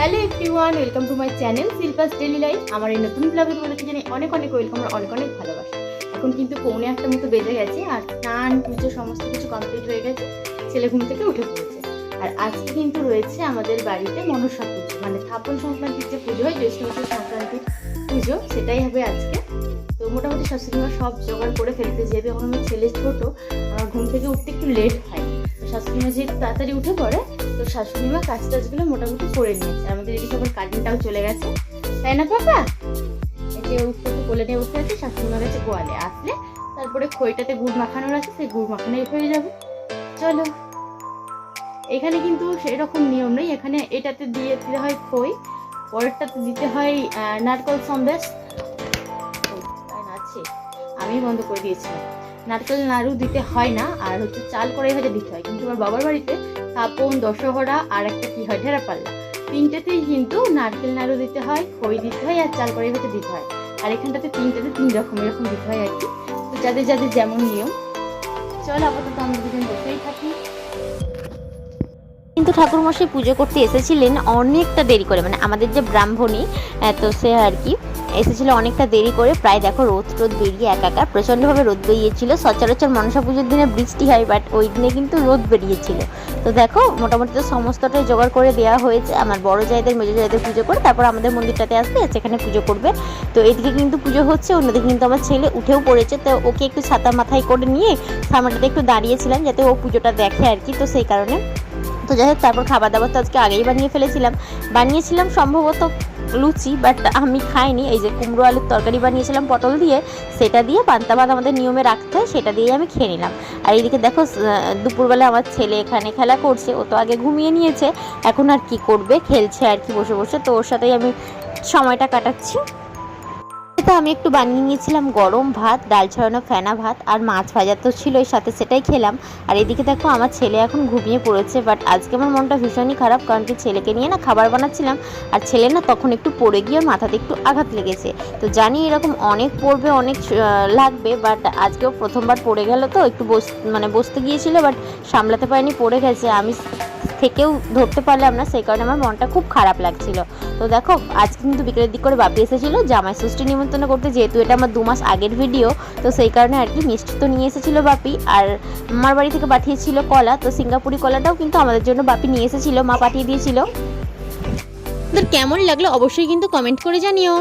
Hello everyone, welcome to my channel Shilpa's daily life. আমার এই নতুন ব্লগে তোমাদেরকে জানাই অনেক অনেক ওয়েলকাম আর অনেক অনেক ভালোবাসা। এখন কিন্তু 1:45 মতো বেজে গেছে আর স্নান পুজো সমস্ত কিছু কমপ্লিট হয়ে গেছে, ছেলে ঘুম থেকে উঠে পড়েছে। আর আজকে কিন্তু রয়েছে আমাদের বাড়িতে মনসা পুজো, মানে থাপন সংক্রান্তির যে পুজো হয়, জ্যৈষ্ঠ মাসের সংক্রান্তির পুজো, সেটাই হবে আজকে। তো মোটামুটি শাশুড়িমা সব জোগাড় করে ফেলতে, যেহেতু এখন আমার ছেলে ছোটো, আমার ঘুম থেকে উঠতে একটু লেট হয়। তো শাশুড়িমা যেহেতু তাড়াতাড়ি উঠে পড়ে, তো শাশুড়িমা কাজ টাজগুলো মোটামুটি করে নিয়েছে। আমাদের এদিকে আবার কারেন্টটাও চলে গেছে, তাই না পাপা? এই যে উঠতে কোলে নিয়ে উঠতে আছে, শাশুড়িমা গেছে গোয়ালে, আসলে তারপরে খইটাতে গুড় মাখানোর আছে, সেই গুড় মাখানোই হয়ে যাবে। চলো, এখানে কিন্তু সেরকম নিয়ম নেই, এখানে এটাতে দিয়ে দিতে হয় খই, পরেরটাতে দিতে হয় নারকেল সন্দেশ। আছে, আমি বন্ধ করে দিয়েছিলাম। নারকেল নাড়ু দিতে হয় না, আর হচ্ছে চাল কড়াই ভাজা দিতে হয়। কিন্তু আমার বাবার বাড়িতে থাপন, দশহরা আর একটা কি হয়, ঢেরা পাল্লা, তিনটেতেই কিন্তু নারকেল নাড়ু দিতে হয়, খই দিতে হয় আর চাল কড়াই ভাজা দিতে হয়। আর এখানটাতে তিনটেতে তিন রকম এরকম দিতে হয় আর কি। তো যাদের যাদের যেমন নিয়ম। চল, আপাতত আমরা দুজন বসেই থাকি। কিন্তু ঠাকুরমশাই পুজো করতে এসেছিলেন অনেকটা দেরি করে, মানে আমাদের যে ব্রাহ্মণী, তো সে আর কি এসেছিল অনেকটা দেরি করে। প্রায় দেখো রোদ বেরিয়ে একাকার, প্রচণ্ডভাবে রোদ বেরিয়েছিল। সচরাচর মনসা পুজোর দিনে বৃষ্টি হয়, বাট ওই দিনে কিন্তু রোদ বেরিয়েছিল। তো দেখো মোটামুটি তো সমস্তটাই জোগাড় করে দেওয়া হয়েছে। আমার বড় জায়দের মেজো জায়দের পুজো করে তারপর আমাদের মন্দিরটাতে আসবে, সেখানে পুজো করবে। তো এদিকে কিন্তু পুজো হচ্ছে, অন্যদিকে কিন্তু আমার ছেলে উঠেও পড়েছে। তো ওকে একটু ছাতা মাথায় করে নিয়ে সামনেটাতে একটু দাঁড়িয়েছিলাম, যাতে ও পুজোটা দেখে আর কি। তো সেই কারণে তো যাই হোক, তারপর খাবার দাবার তো আজকে আগেই বানিয়েছিলাম সম্ভবত লুচি, বাট আমি খাইনি। এই যে কুমড়ো আলুর তরকারি বানিয়েছিলাম পটল দিয়ে, সেটা দিয়ে পান্তা ভাত আমাদের নিয়মে রাখতে হয়, সেটা দিয়েই আমি খেয়ে নিলাম। আর এইদিকে দেখো দুপুরবেলা আমার ছেলে এখানে খেলা করছে, ও তো আগে ঘুমিয়ে নিয়েছে, এখন আর কি করবে, খেলছে আর কি বসে বসে। তো ওর সাথেই আমি সময়টা কাটাচ্ছি। তো আমি একটু বানিয়ে নিয়েছিলাম গরম ভাত, ডাল ছড়ানো ফেনা ভাত আর মাছ ভাজা তো ছিলই সাথে, সেটাই খেলাম। আর এদিকে দেখো আমার ছেলে এখন ঘুমিয়ে পড়েছে। বাট আজকে আমার মনটা ভীষণই খারাপ, কারণ কি ছেলেকে নিয়ে না খাবার বানাচ্ছিলাম, আর ছেলে না তখন একটু পড়ে গিয়ে মাথাতে একটু আঘাত লেগেছে। তো জানি এরকম অনেক পড়বে, অনেক লাগবে, বাট আজকেও প্রথমবার পড়ে গেল, তো একটু বসতে গিয়েছিল, বাট সামলাতে পারিনি, পড়ে গেছে। আমি থেকেও ধরতে পারলাম না, সেই কারণে আমার মনটা খুব খারাপ লাগছিল। তো দেখো আজকে কিন্তু বিকেলের দিক করে বাপি এসেছিল জামাই ষষ্ঠী নিমন্ত্রণ করতে, যেহেতু এটা আমার 2 মাস আগের ভিডিও, তো সেই কারণে আর কি মিষ্টি তো নিয়ে এসেছিলো বাপি। আর আমার বাড়ি থেকে পাঠিয়েছিল কলা, তো সিঙ্গাপুরি কলাটাও কিন্তু আমাদের জন্য বাপি নিয়ে এসেছিলো, মা পাঠিয়ে দিয়েছিল। কেমন লাগলো অবশ্যই কিন্তু কমেন্ট করে জানিও।